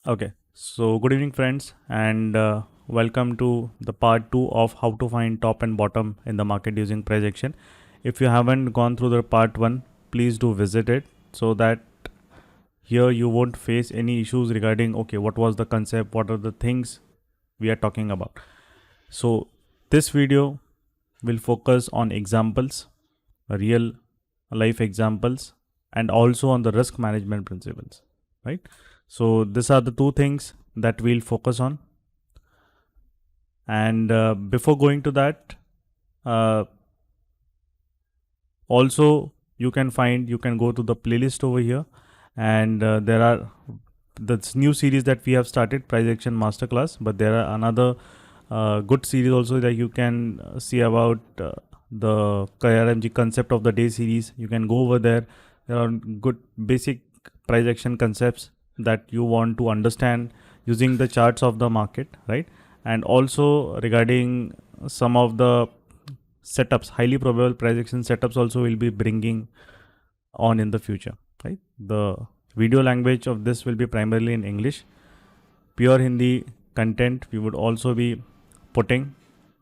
Okay, so good evening, friends, and welcome to the part 2 of how to find top and bottom in the market using price action. If you haven't gone through the part 1, please do visit it so that here you won't face any issues regarding okay, what was the concept, what are the things we are talking about. So, this video will focus on examples, real life examples, and also on the risk management principles, right? So these are the two things that we'll focus on. And before going to that, uh, also you can go to the playlist over here, and there are this new series that we have started, price action masterclass. But there are another good series also that you can see about the KRMG concept of the day series. You can go over there. There are good basic price action concepts that you want to understand using the charts of the market, right? And also regarding some of the setups, highly probable price action setups also will be bringing on in the future, right? The video language of this will be primarily in English. Pure Hindi content we would also be putting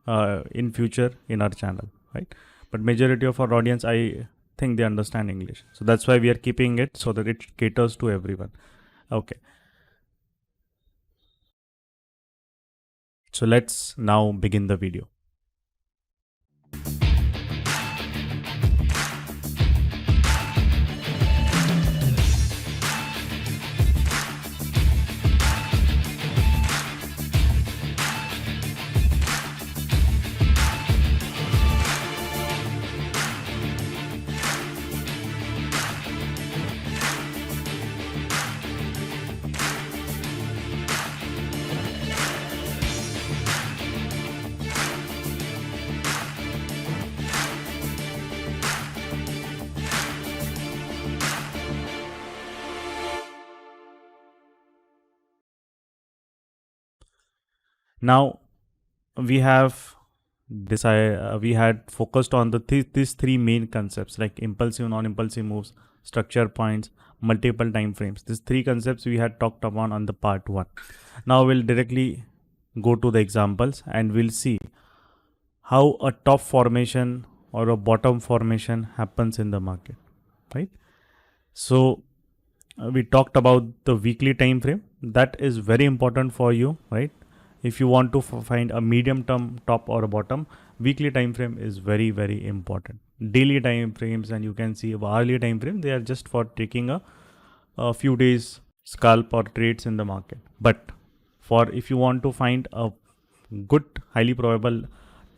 in future in our channel, right? But majority of our audience, I think they understand English, so that's why we are keeping it so that it caters to everyone. Okay, so let's now begin the video. Now we have we had focused on these three main concepts like impulsive, non-impulsive moves, structure points, multiple time frames. These three concepts we had talked about on the part 1. Now we'll directly go to the examples and we'll see how a top formation or a bottom formation happens in the market, right? So we talked about the weekly time frame. That is very important for you, right? If you want to find a medium term top or a bottom, weekly time frame is very important. Daily time frames, and you can see hourly time frame, they are just for taking a few days scalp or trades in the market. But for if you want to find a good highly probable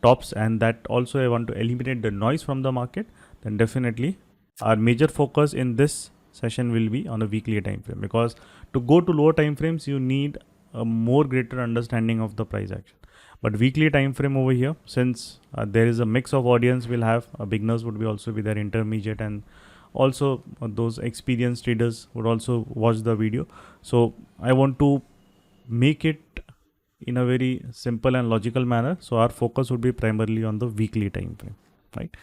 tops, and that also I want to eliminate the noise from the market, then definitely our major focus in this session will be on a weekly time frame, because to go to lower time frames you need a more greater understanding of the price action. But weekly time frame over here, since there is a mix of audience, will have beginners would be also be there, intermediate, and also those experienced traders would also watch the video. So I want to make it in a very simple and logical manner, so our focus would be primarily on the weekly time frame, right?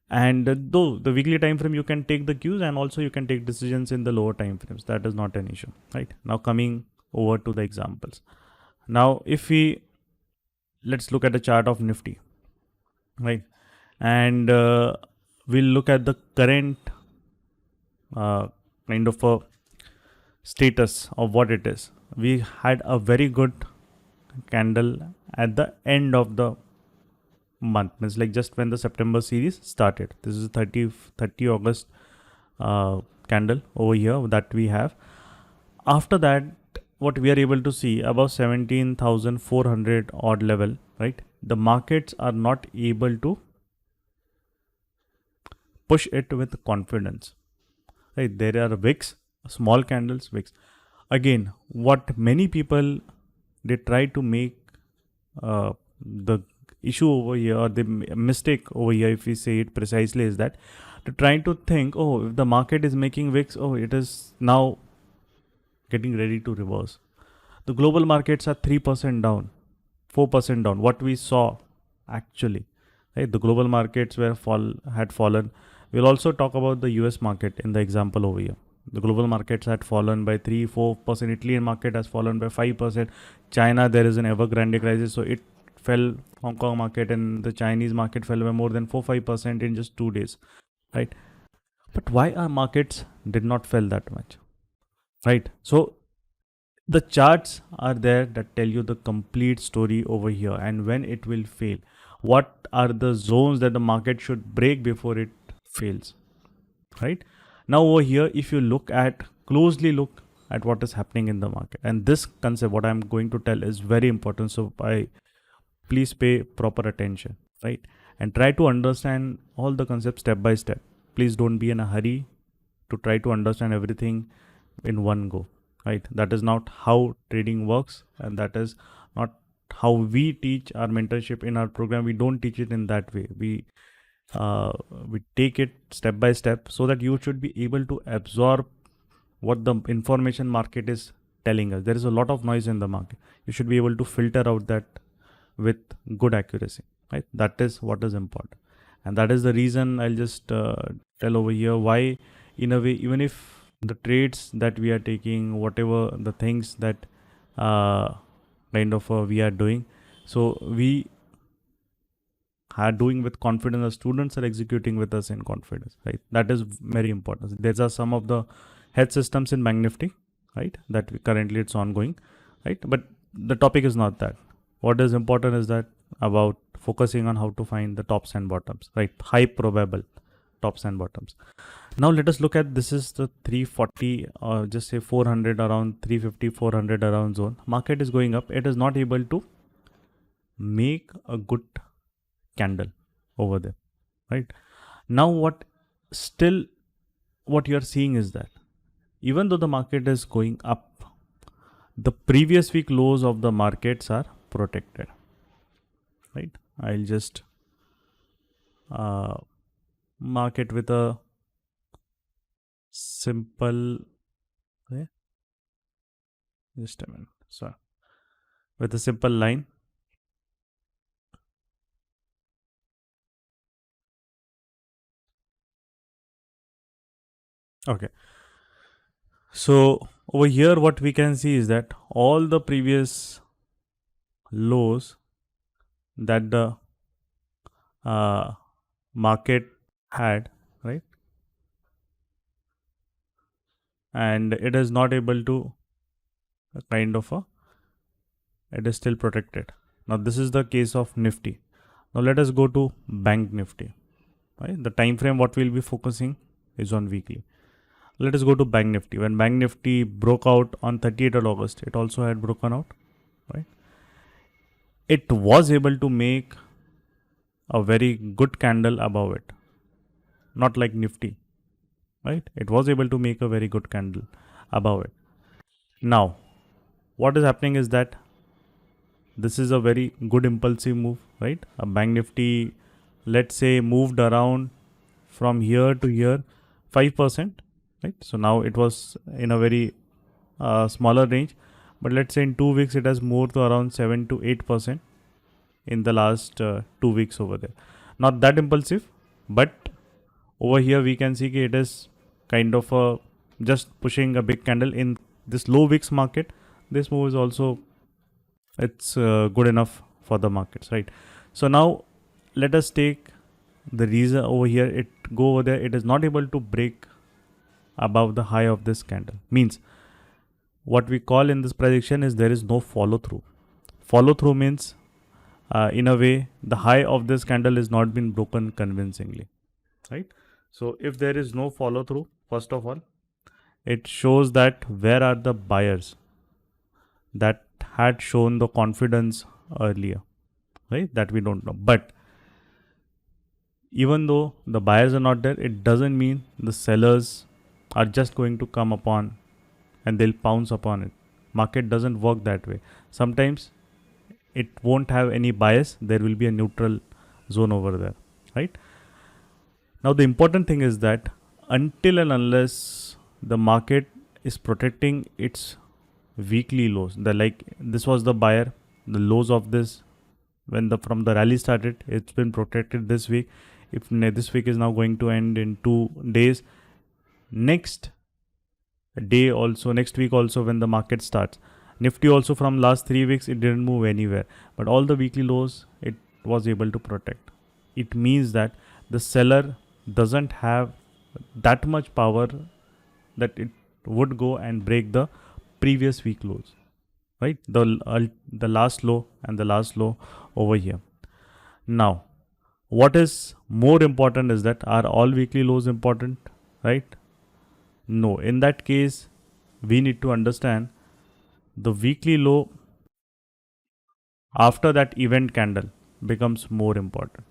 And though the weekly time frame you can take the cues, and also you can take decisions in the lower time frames, that is not an issue, right? Now coming over to the examples. Now if we let's look at the chart of Nifty, right? And we'll look at the current kind of a status of what it is. We had a very good candle at the end of the month, means like just when the September series started. This is 30 August candle over here that we have. After that, what we are able to see above 17,400 odd level, right? The markets are not able to push it with confidence, right? There are wicks, small candles, wicks. Again, what many people, they try to make the issue over here, or the mistake over here, if we say it precisely, is that to try to think, oh, if the market is making wicks, oh, it is now getting ready to reverse. The global markets are 3% down, 4% down. What we saw actually, right? The global markets had fallen. We'll also talk about the US market in the example over here. The global markets had fallen by 3-4%. Italian market has fallen by 5%. China, there is an Evergrande crisis, so it fell. Hong Kong market and the Chinese market fell by more than 4-5% in just 2 days, right? But why our markets did not fell that much, right? So the charts are there that tell you the complete story over here and when it will fail. What are the zones that the market should break before it fails, right? Now over here, if you closely look at what is happening in the market, and this concept, what I'm going to tell is very important. So please pay proper attention, right? And try to understand all the concepts step by step. Please don't be in a hurry to try to understand everything in one go, right? That is not how trading works, and that is not how we teach our mentorship in our program. We don't teach it in that way. We take it step by step so that you should be able to absorb what the information market is telling us. There is a lot of noise in the market. You should be able to filter out that with good accuracy, right? That is what is important, and that is the reason I'll just tell over here why, in a way, even if the trades that we are taking, whatever the things that we are doing, so we are doing with confidence. The students are executing with us in confidence, right? That is very important. These are some of the head systems in Bank Nifty, right? That currently it's ongoing, right? But the topic is not that. What is important is that about focusing on how to find the tops and bottoms, right? High probable tops and bottoms. Now let us look at, this is the 340 or just say 400, around 350, 400 around zone. Market is going up. It is not able to make a good candle over there, right? Now what you are seeing is that even though the market is going up, the previous week lows of the markets are protected, right? I'll just mark it with a simple, okay? Just a minute, sorry, with a simple line. Okay, so over here what we can see is that all the previous lows that the market had, right, and it is not able to it is still protected. Now this is the case of Nifty. Now let us go to Bank Nifty, right? The time frame what we'll be focusing is on weekly. Let us go to Bank Nifty. When Bank Nifty broke out on 30th of August, it also had broken out, right? It was able to make a very good candle above it, not like Nifty, right? It was able to make a very good candle above it. Now, what is happening is that this is a very good impulsive move, right? A Bank Nifty, let's say, moved around from here to here 5%, right? So now it was in a very smaller range, but let's say in 2 weeks it has moved to around 7 to 8% in the last 2 weeks over there. Not that impulsive, but over here we can see it is kind of just pushing a big candle in this low VIX market. This move is also, it's good enough for the markets, right? So now let us take the reason over here. It go over there. It is not able to break above the high of this candle. Means what we call in this prediction is there is no follow through. Follow through means in a way the high of this candle is not been broken convincingly, right? So if there is no follow through, first of all, it shows that where are the buyers that had shown the confidence earlier, right? That we don't know. But even though the buyers are not there, it doesn't mean the sellers are just going to come upon and they'll pounce upon it. Market doesn't work that way. Sometimes it won't have any bias. There will be a neutral zone over there, right? Now the important thing is that until and unless the market is protecting its weekly lows, this was the buyer, the lows of this from the rally started, it's been protected this week. If this week is now going to end in 2 days, next day also, next week also when the market starts. Nifty also from last 3 weeks it didn't move anywhere, but all the weekly lows it was able to protect. It means that the seller doesn't have that much power that it would go and break the previous week lows, right? The last low and the last low over here. Now, what is more important is that are all weekly lows important, right? No. In that case, we need to understand the weekly low after that event candle becomes more important,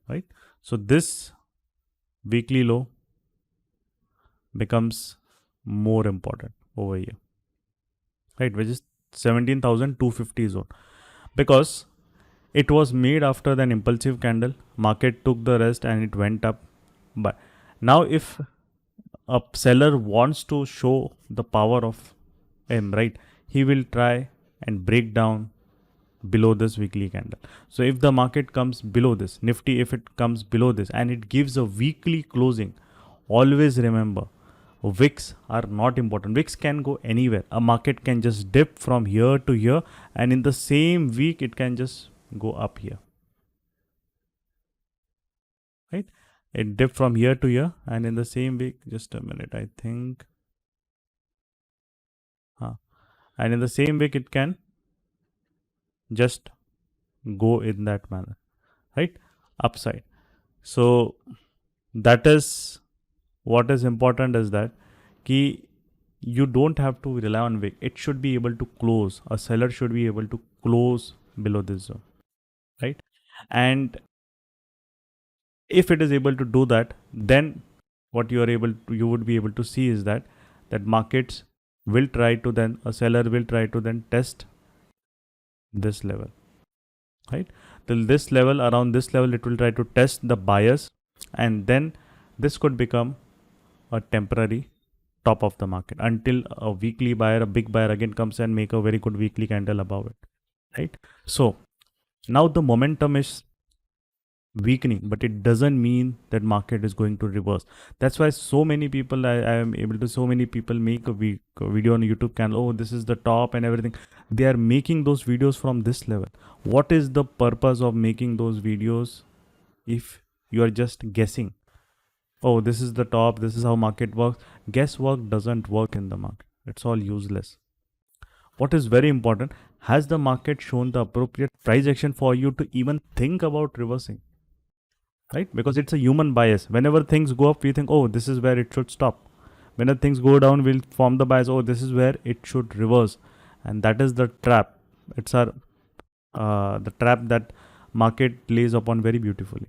right? So this weekly low becomes more important over here, right? Which is 17,250 zone, because it was made after an impulsive candle. Market took the rest and it went up. But now if a seller wants to show the power of him, right, he will try and break down below this weekly candle. So if the market comes below this, Nifty, if it comes below this and it gives a weekly closing, always remember wicks are not important. Wicks can go anywhere. A market can just dip from here to here, and in the same week it can just go up here, right? It dipped from here to here, and in the same week, just a minute, I think, and in the same week it can just go in that manner, right? Upside. So that is what is important, is that key, you don't have to rely on wick. It should be able to close. A seller should be able to close below this zone, right? And if it is able to do that, then what you would be able to see is that markets will try to then, a seller will try to then test this level, right? Till this level, around this level, it will try to test the buyers, and then this could become a temporary top of the market until a weekly buyer, a big buyer again comes and make a very good weekly candle above it, right? So now the momentum is weakening, but it doesn't mean that market is going to reverse. That's why so many people, I am able to, so many people make a video on YouTube channel, oh, this is the top and everything. They are making those videos from this level. What is the purpose of making those videos if you are just guessing, oh, this is the top, this is how market works? Guesswork doesn't work in the market. It's all useless. What is very important, has the market shown the appropriate price action for you to even think about reversing, right? Because it's a human bias. Whenever things go up, we think, oh, this is where it should stop. Whenever things go down, we'll form the bias, oh, this is where it should reverse. And that is the trap. It's our the trap that market lays upon very beautifully,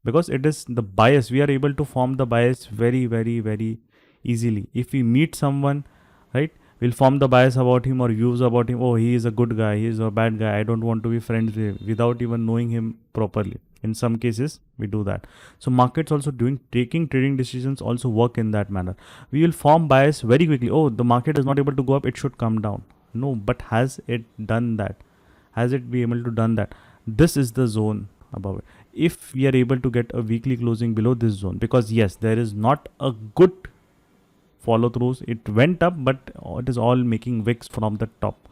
because it is the bias. We are able to form the bias very, very, very easily. If we meet someone, right, we'll form the bias about him or views about him. Oh, he is a good guy, he is a bad guy, I don't want to be friends with him, without even knowing him properly. In some cases we do that. So markets also taking trading decisions also work in that manner. We will form bias very quickly. Oh, the market is not able to go up, it should come down. No, but has it done that? Has it been able to done that? This is the zone above it. If we are able to get a weekly closing below this zone, because yes, there is not a good follow throughs, it went up, but it is all making wicks from the top.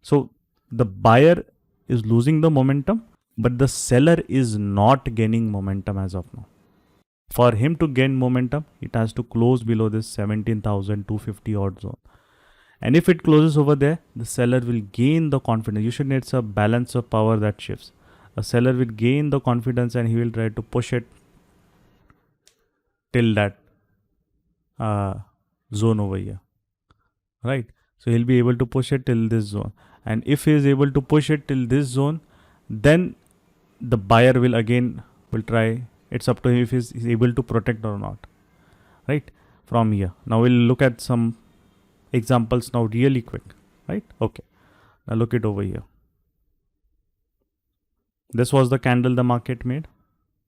So the buyer is losing the momentum, but the seller is not gaining momentum as of now. For him to gain momentum, it has to close below this 17,250 odd zone. And if it closes over there, the seller will gain the confidence. Usually it's a balance of power that shifts. A seller will gain the confidence and he will try to push it till that zone over here, right? So he'll be able to push it till this zone. And if he is able to push it till this zone, then the buyer will again try. It's up to him if he's able to protect or not, right? From here. Now we'll look at some examples now really quick, right? Okay, now look it over here. This was the candle the market made,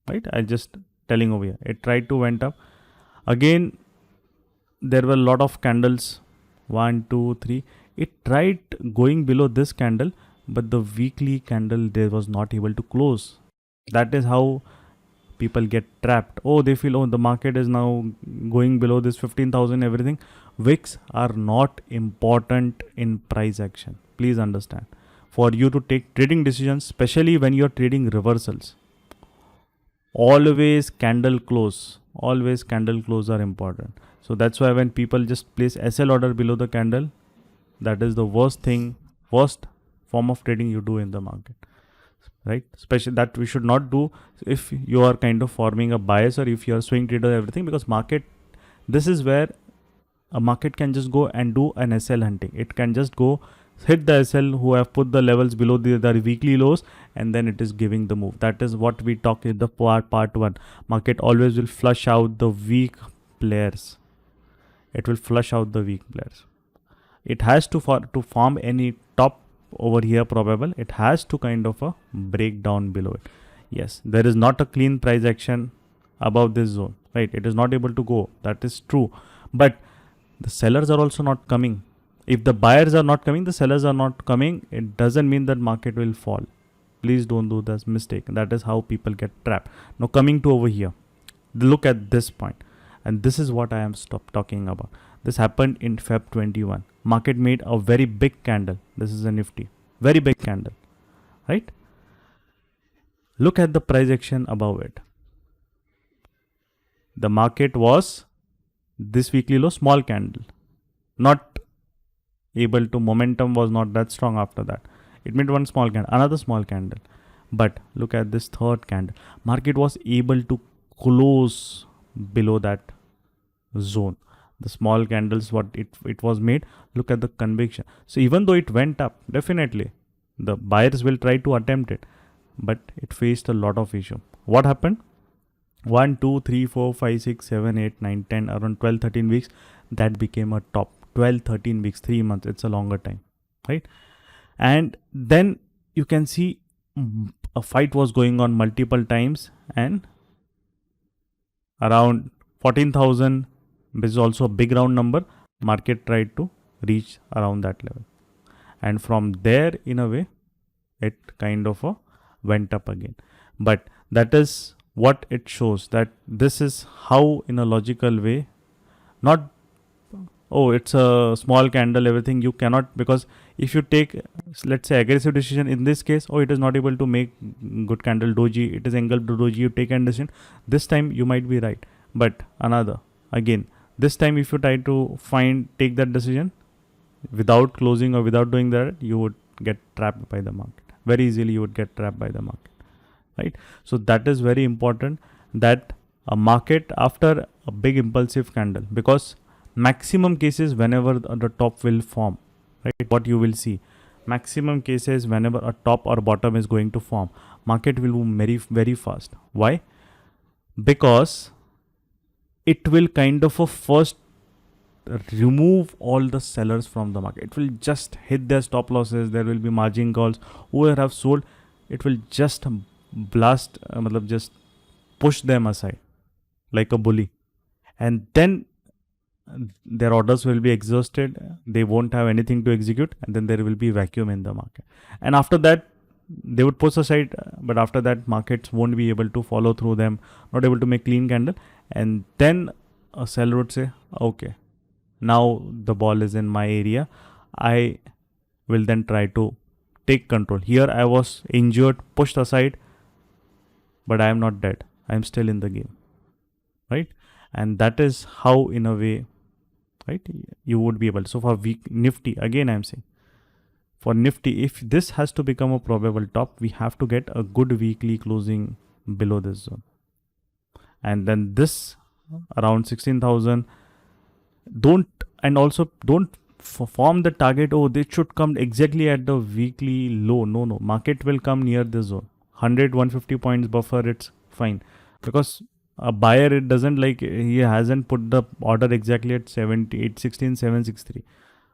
right? I just telling over here, it tried to went up again. There were a lot of candles, 1 2 3. It tried going below this candle, but the weekly candle there was not able to close. That is how people get trapped. Oh, they feel, oh, the market is now going below this 15,000 everything. Wicks are not important in price action. Please understand. For you to take trading decisions, especially when you're trading reversals, always candle close. Always candle close are important. So that's why when people just place SL order below the candle, that is the worst thing, worst form of trading you do in the market, right? Especially that we should not do if you are kind of forming a bias, or if you are swing trader, everything, because market, this is where a market can just go and do an SL hunting. It can just go hit the SL who have put the levels below the weekly lows, and then it is giving the move. That is what we talk in the part one. Market always will flush out the weak players. It will flush out the weak players. It has to form any top over here probable, it has to kind of a break down below it. Yes, there is not a clean price action above this zone, right? It is not able to go, that is true, but the sellers are also not coming. If the buyers are not coming, the sellers are not coming, it doesn't mean that market will fall. Please don't do this mistake. That is how people get trapped. Now coming to over here, look at this point, and this is what I am talking about. This happened in Feb 21. Market made a very big candle. This is a Nifty, very big candle, right? Look at the price action above it. The market was this weekly low, small candle, not able to, momentum was not that strong after that. It made one small candle, another small candle, but look at this third candle. Market was able to close below that zone. The small candles what it was made. Look at the conviction. So even though it went up, definitely the buyers will try to attempt it, but it faced a lot of issue. What happened? 1 2 3 4 5 6 7 8 9 10, around 12 13 weeks, that became a top. 12 13 weeks, 3 months, it's a longer time, right? And then you can see a fight was going on multiple times, and around 14,000, this is also a big round number, market tried to reach around that level, and from there in a way it kind of went up again. But that is what it shows, that this is how in a logical way, not oh it's a small candle everything, you cannot, because if you take, let's say, aggressive decision in this case, oh it is not able to make good candle, doji, it is engulfed to doji, you take a decision, this time you might be right, but another again, this time if you try to take that decision without closing or without doing that, you would get trapped by the market very easily. You would get trapped by the market, right? So that is very important, that a market after a big impulsive candle, because maximum cases whenever the top will form, right, what you will see, maximum cases whenever a top or bottom is going to form, market will move very very fast. Why? Because it will kind of first remove all the sellers from the market. It will just hit their stop losses, there will be margin calls, whoever have sold, it will just blast, just push them aside like a bully, and then their orders will be exhausted, they won't have anything to execute, and then there will be vacuum in the market, and after that they would push aside, but after that markets won't be able to follow through them, not able to make clean candle, and then a seller would say, okay, now the ball is in my area, I will then try to take control. Here I was injured, pushed aside, but I am not dead, I am still in the game, right? And that is how in a way, right, you would be able. So for weak Nifty, again I am saying, for Nifty, if this has to become a probable top, we have to get a good weekly closing below this zone, and then this around 16,000, don't form the target, oh they should come exactly at the weekly low. No, market will come near this zone, 100 150 points buffer, it's fine, because a buyer, it doesn't like, he hasn't put the order exactly at 78 16 763,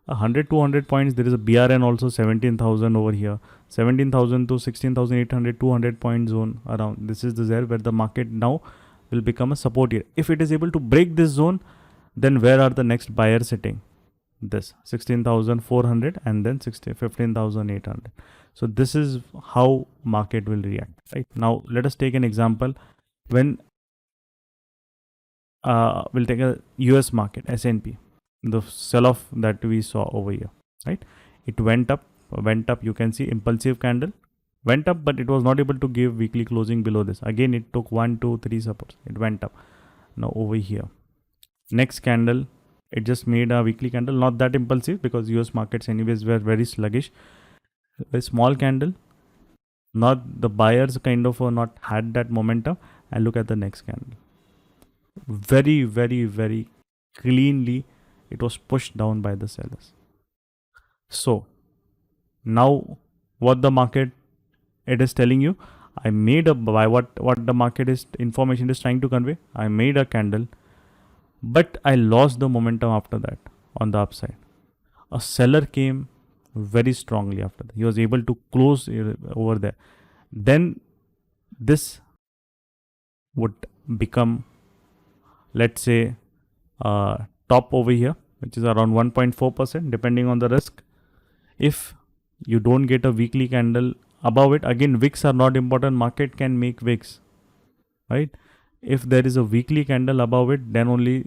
100 200 points, there is a BRN also 17,000 over here, 17,000 to 16,800, 200 point zone around, this is the zone where the market now will become a support here. If it is able to break this zone, then where are the next buyers sitting? This 16,400 and then 15,800. So this is how market will react, right? Now let us take an example. When we'll take a US market, S&P. the sell off that we saw over here, right? It went up. You can see impulsive candle went up, but it was not able to give weekly closing below this. Again, it took 1 2 3 supports, it went up. Now over here, next candle, it just made a weekly candle, not that impulsive because US markets anyways were very sluggish. A small candle, not the buyers kind of not had that momentum. And look at the next candle, very cleanly it was pushed down by the sellers. So now what the market, it is telling you, I made a buy, what the market is information is trying to convey, I made a candle, but I lost the momentum after that on the upside. A seller came very strongly after that. He was able to close over there. Then this would become, let's say, top over here, which is around 1.4% depending on the risk. If you don't get a weekly candle above it, again wicks are not important, market can make wicks, right? If there is a weekly candle above it, then only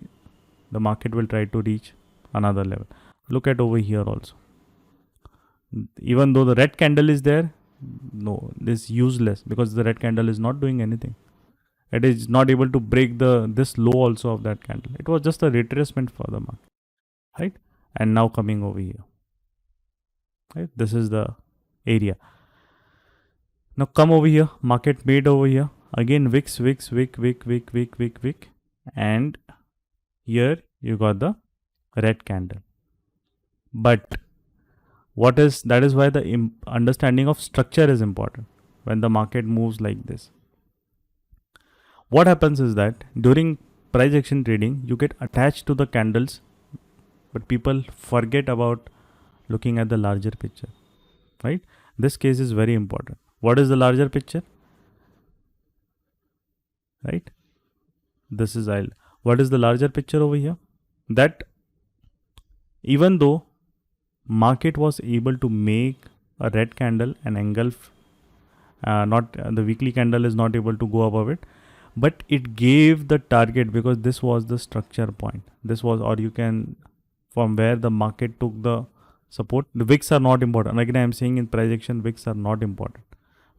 the market will try to reach another level. Look at over here also, even though the red candle is there, no, this is useless because the red candle is not doing anything. It is not able to break this low also of that candle. It was just a retracement for the market, right? And now coming over here, right? This is the area. Now come over here, market made over here again wicks, wick, and here you got the red candle. But that is why the understanding of structure is important when the market moves like this. What happens is that during price action trading, you get attached to the candles, but people forget about looking at the larger picture, right? This case is very important. What is the larger picture, right? This is what is the larger picture over here? That even though market was able to make a red candle and engulf, the weekly candle is not able to go above it, but it gave the target because this was the structure point. This was, or you can, from where the market took the support. The wicks are not important. Again, I am saying in price action, wicks are not important.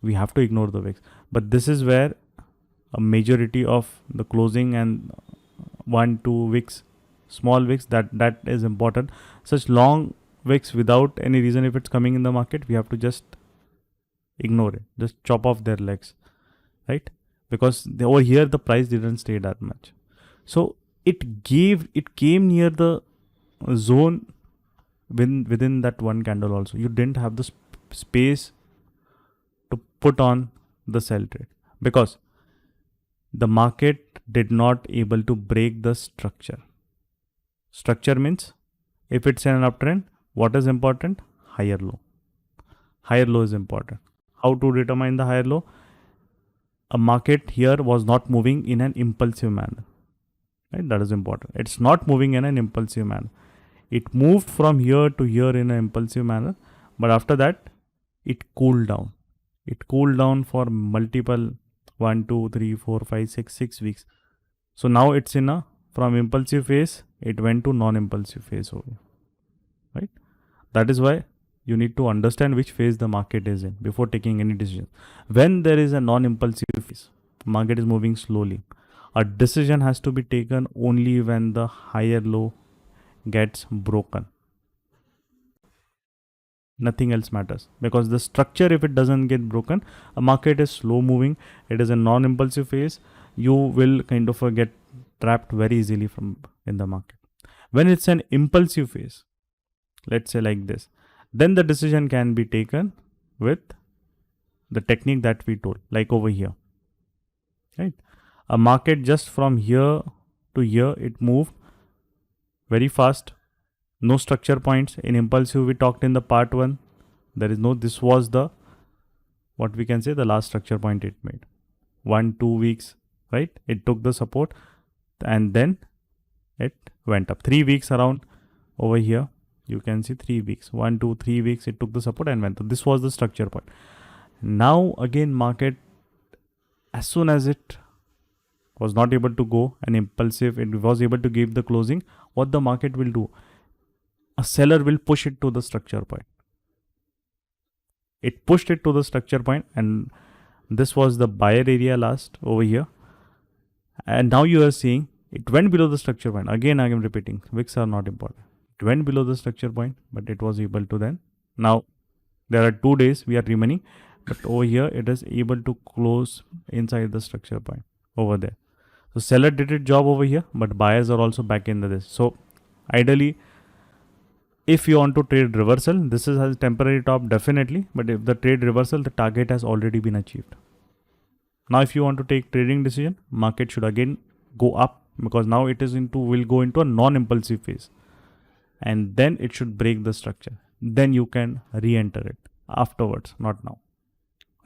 We have to ignore the wicks. But this is where a majority of the closing and 1 2 wicks, small wicks, that is important. Such long wicks without any reason, if it's coming in the market, we have to just ignore it, just chop off their legs, right? Because over here the price didn't stay that much. So it came near the zone within that one candle also. You didn't have the space to put on the sell trade because the market did not able to break the structure. Structure means if it's an uptrend, what is important? Higher low. Higher low is important. How to determine the higher low? A market here was not moving in an impulsive manner, right? That is important. It's not moving in an impulsive manner. It moved from here to here in an impulsive manner, but after that it cooled down. It cooled down for multiple 1 2 3 4 5 6 weeks. So now it's in a, from impulsive phase it went to non-impulsive phase over here, right? That is why you need to understand which phase the market is in before taking any decision. When there is a non-impulsive phase, market is moving slowly, a decision has to be taken only when the higher low gets broken. Nothing else matters, because the structure, if it doesn't get broken, a market is slow moving, it is a non-impulsive phase, you will kind of get trapped very easily from in the market. When it's an impulsive phase, let's say like this, then the decision can be taken with the technique that we told, like over here, right? A market just from here to here, it moved very fast, no structure points. In impulsive, we talked in the part 1, there is no, this was the, what we can say, the last structure point it made. 1 2 weeks, right? It took the support and then it went up. 3 weeks around over here, you can see 3 weeks, 1 2 3 weeks, it took the support and went up. This was the structure point. Now again, market, as soon as it was not able to go an impulsive, it was able to give the closing, what the market will do, a seller will push it to the structure point. It pushed it to the structure point, and this was the buyer area last over here. And now you are seeing it went below the structure point. Again, I am repeating, wicks are not important. It went below the structure point, but it was able to then. Now, there are 2 days we are remaining, but over here it is able to close inside the structure point over there. So seller did its job over here, but buyers are also back into this. So ideally, if you want to trade reversal, this is has temporary top definitely, but if the trade reversal, the target has already been achieved. Now, if you want to take trading decision, market should again go up, because now it is will go into a non-impulsive phase, and then it should break the structure. Then you can re-enter it afterwards, not now,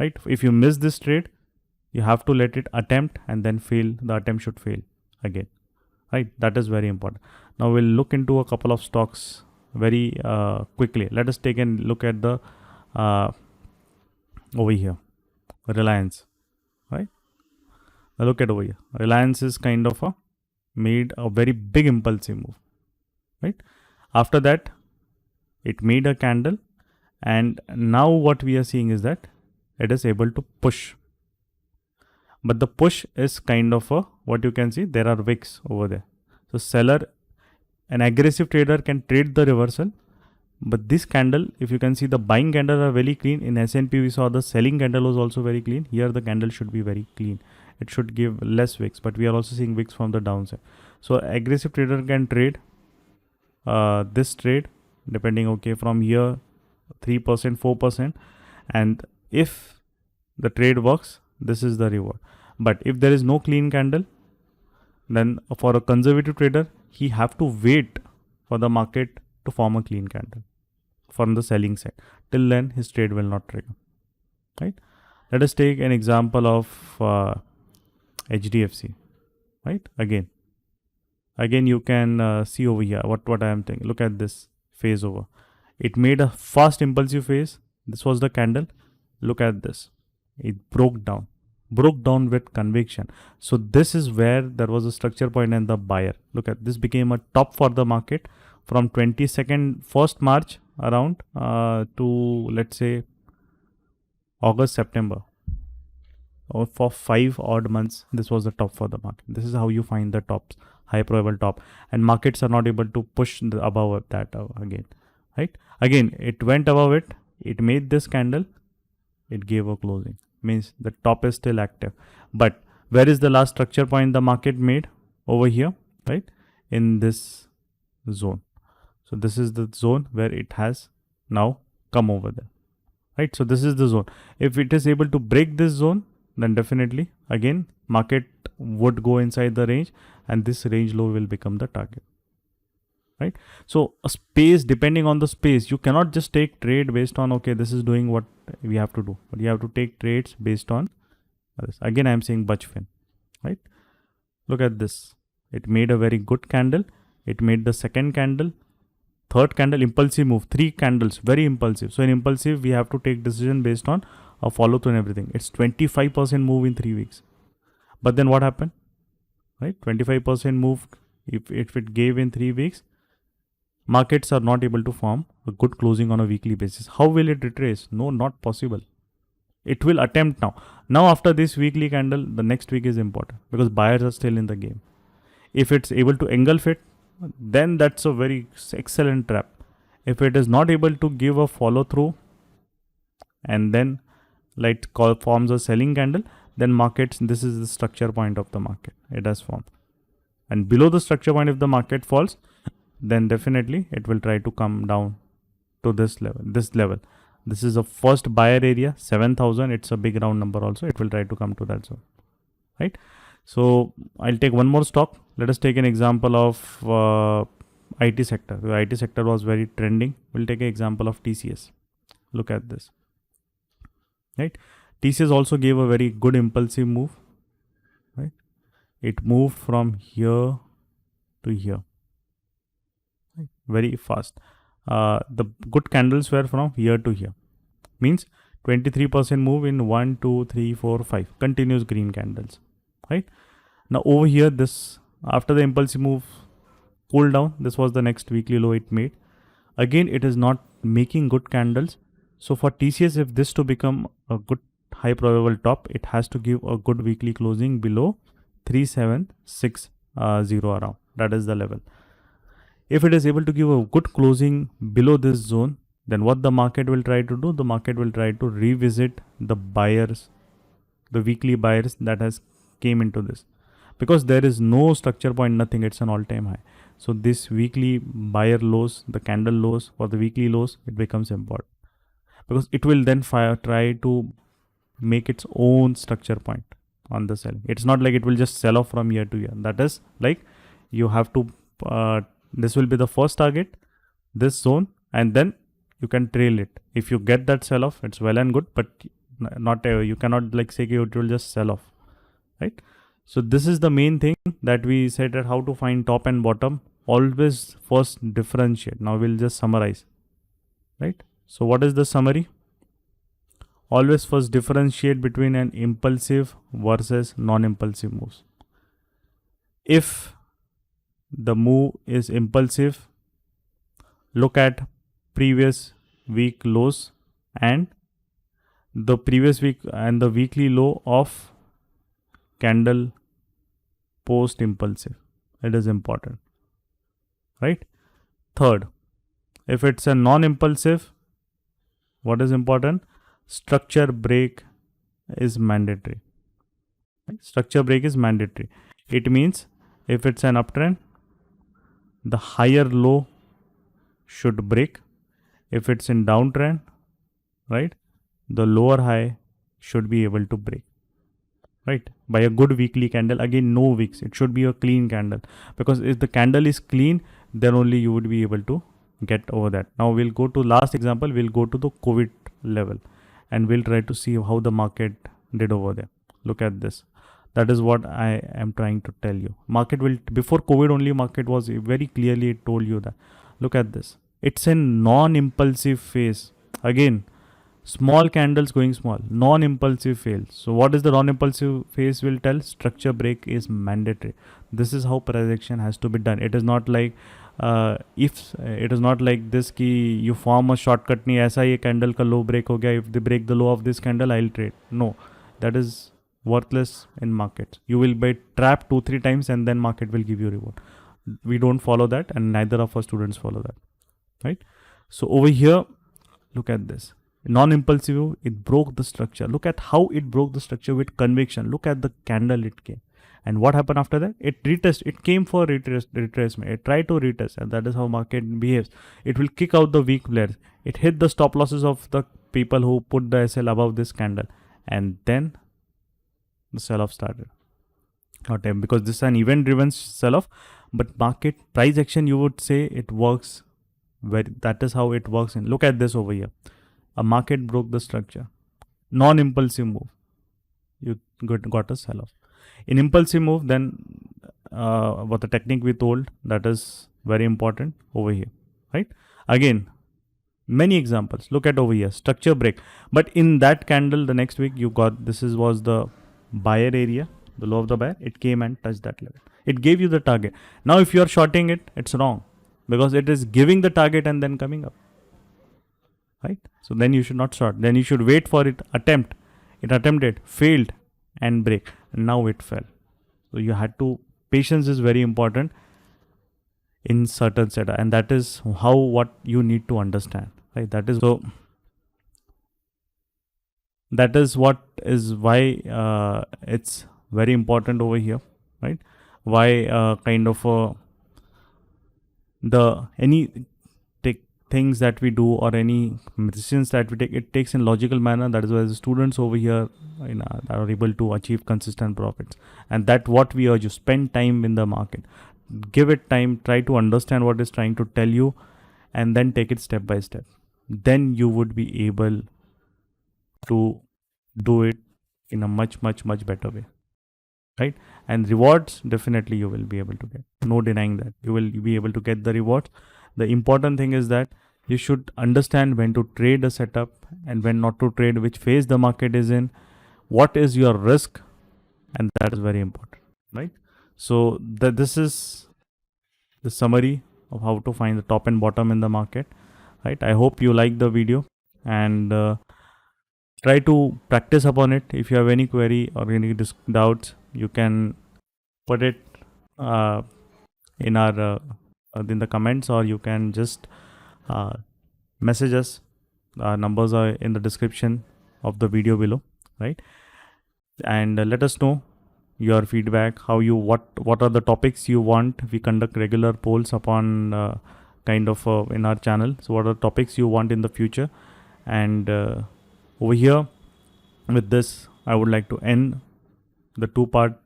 right? If you miss this trade, you have to let it attempt and then fail. The attempt should fail again, right? That is very important. Now we'll look into a couple of stocks very quickly. Let us take a look at the over here, Reliance, right? Now look at over here. Reliance is kind of made a very big impulsive move, right? After that, it made a candle, and now what we are seeing is that it is able to push. But the push is kind of what you can see, there are wicks over there. So seller, an aggressive trader can trade the reversal, but this candle, if you can see, the buying candle are very clean. In S&P we saw the selling candle was also very clean. Here the candle should be very clean. It should give less wicks, but we are also seeing wicks from the downside. So aggressive trader can trade this trade depending, okay, from here 3%, 4%, and if the trade works, this is the reward. But if there is no clean candle, then for a conservative trader, he have to wait for the market to form a clean candle from the selling side. Till then, his trade will not trigger, right? Let us take an example of HDFC, right? Again you can see over here what I am thinking. Look at this phase over. It made a fast impulsive phase. This was the candle. Look at this. It broke down with conviction. So this is where there was a structure point and the buyer. Look at this, became a top for the market from 1st March around to, let's say, August, September, or for 5 odd months. This was the top for the market. This is how you find the tops, high probable top, and markets are not able to push above that again, right? Again, it went above it. It made this candle. It gave a closing. Means the top is still active. But where is the last structure point the market made? Over here, right? In this zone. So this is the zone where it has now come over there, right? So this is the zone. If it is able to break this zone, then definitely again market would go inside the range, and this range low will become the target, right? So a space, depending on the space, you cannot just take trade based on, okay, this is doing what we have to do, but you have to take trades based on this. Again, I am saying Bachfin, right? Look at this. It made a very good candle. It made the second candle, third candle, impulsive move, 3 candles, very impulsive. So in impulsive, we have to take decision based on a follow through and everything. It's 25% move in 3 weeks. But then what happened, right? 25% move, if it gave in 3 weeks, markets are not able to form a good closing on a weekly basis. How will it retrace? No, not possible. It will attempt now. Now after this weekly candle, the next week is important because buyers are still in the game. If it's able to engulf it, then that's a very excellent trap. If it is not able to give a follow through and then forms a selling candle, then markets, this is the structure point of the market. It has formed. And below the structure point, if the market falls, then definitely it will try to come down to this level. This is the first buyer area, 7,000. It's a big round number also. It will try to come to that zone, right? So I'll take one more stock. Let us take an example of IT sector. The IT sector was very trending. We'll take an example of TCS. Look at this, right? TCS also gave a very good impulsive move, right? It moved from here to here, right? Very fast. The good candles were from here to here. Means 23% move in 1, 2, 3, 4, 5 continuous green candles, right? Now over here, this after the impulsive move cooled down, this was the next weekly low it made. Again, it is not making good candles. So for TCS, if this to become a good high probable top, it has to give a good weekly closing below 3760 around. That is the level. If it is able to give a good closing below this zone, then what the market will try to do? The market will try to revisit the buyers, the weekly buyers that has came into this, because there is no structure point, nothing. It's an all-time high. So this weekly buyer lows, the candle lows or the weekly lows, it becomes important, because it will then try to make its own structure point on the sell. It's not like it will just sell off from year to year. That is like you have to this will be the first target, this zone, and then you can trail it. If you get that sell off, it's well and good, but not you cannot like say it will just sell off, right? So this is the main thing that we said, that how to find top and bottom. Always first differentiate. Now we'll just summarize, right? So what is the summary? Always first differentiate between an impulsive versus non-impulsive moves. If the move is impulsive, look at previous week lows and the previous week and the weekly low of candle post impulsive. It is important, right? Third, if it's a non-impulsive, what is important? Structure break is mandatory. Right? Structure break is mandatory. It means if it's an uptrend, the higher low should break. If it's in downtrend, right, the lower high should be able to break, right, by a good weekly candle. Again, no wicks. It should be a clean candle, because if the candle is clean, then only you would be able to get over that. Now we'll go to last example. We'll go to the COVID level and we'll try to see how the market did over there. Look at this. That is what I am trying to tell you. Market will, before COVID only, market was very clearly, it told you that. Look at this. It's a non-impulsive phase. Again, small candles going small, non-impulsive fails. So what is the non-impulsive phase will tell? Structure break is mandatory. This is how price action has to be done. It is not like if it is not like this ki you form a shortcut nahi aisa ye candle ka low break ho gaya, if they break the low of this candle I'll trade. No, that is worthless in markets. You will be trapped 2-3 times and then market will give you reward. We don't follow that, and neither of our students follow that, right? So over here, look at this. Non-impulsive, it broke the structure. Look at how it broke the structure with conviction. Look at the candle it came. And what happened after that? It retest. It came for retracement. It tried to retest, and that is how market behaves. It will kick out the weak players. It hit the stop losses of the people who put the SL above this candle, and then the sell-off started. Not because this is an event-driven sell-off, but market price action, you would say it works. That is how it works. And look at this over here. A market broke the structure. Non-impulsive move. You got a sell-off. In impulsive move, then what the technique we told, that is very important over here, right? Again, many examples. Look at over here, structure break. But in that candle, the next week you got, was the buyer area, the low of the buyer. It came and touched that level. It gave you the target. Now if you are shorting it, it's wrong, because it is giving the target and then coming up, right? So then you should not short. Then you should wait for it, attempt. It attempted, failed, and break. And now it fell. So you had to, patience is very important in certain setup, and that is how what you need to understand, right? That is so. That is what is why it's very important over here, right? Why kind of the any things that we do or any decisions that we take, it takes in logical manner. That is why the students over here are able to achieve consistent profits, and that what we urge you, spend time in the market, give it time, try to understand what it's trying to tell you, and then take it step by step. Then you would be able to do it in a much better way, right? And rewards, definitely you will be able to get, no denying that you will be able to get the rewards. The important thing is that you should understand when to trade a setup and when not to trade, which phase the market is in, what is your risk, and that is very important, right? So this is the summary of how to find the top and bottom in the market. right? I hope you like the video, and try to practice upon it. If you have any query or any doubts, you can put it uh, in our in the comments, or you can just uh, message us. Our numbers are in the description of the video below, right? And let us know your feedback, how you what are the topics you want. We conduct regular polls upon kind of in our channel. So what are the topics you want in the future? And over here, with this, I would like to end the two-part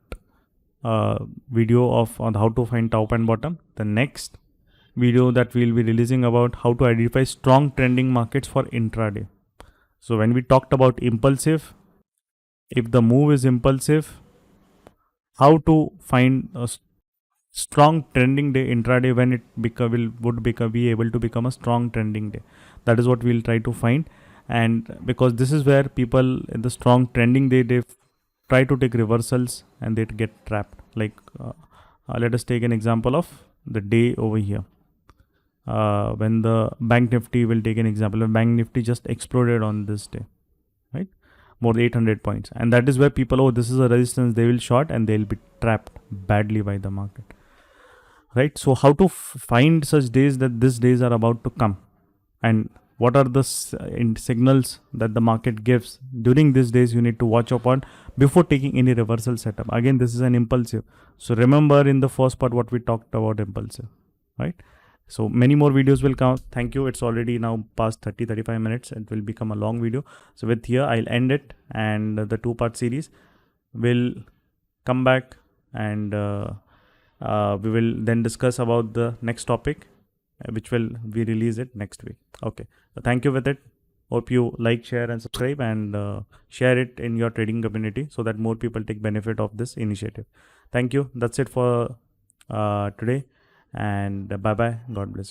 video of on how to find top and bottom. The next video that we'll be releasing about how to identify strong trending markets for intraday. So when we talked about impulsive, if the move is impulsive, how to find a strong trending day intraday when it be able to become a strong trending day. That is what we'll try to find. And because this is where people in the strong trending day, they try to take reversals and they get trapped. Like let us take an example of the day over here. When the bank nifty, will take an example, when bank nifty just exploded on this day, right? More than 800 points, and that is where people, oh, this is a resistance, they will short and they'll be trapped badly by the market, right? So how to find such days that these days are about to come, and what are the signals that the market gives during these days you need to watch upon before taking any reversal setup. Again, this is an impulsive, so remember in the first part what we talked about impulsive, right? So many more videos will come. Thank you. It's already now past 35 minutes. It will become a long video. So with here, I'll end it, and the two-part series will come back, and we will then discuss about the next topic, which will be released it next week. Okay. So thank you with it. Hope you like, share, and subscribe, and share it in your trading community so that more people take benefit of this initiative. Thank you. That's it for today. And bye bye. God bless you.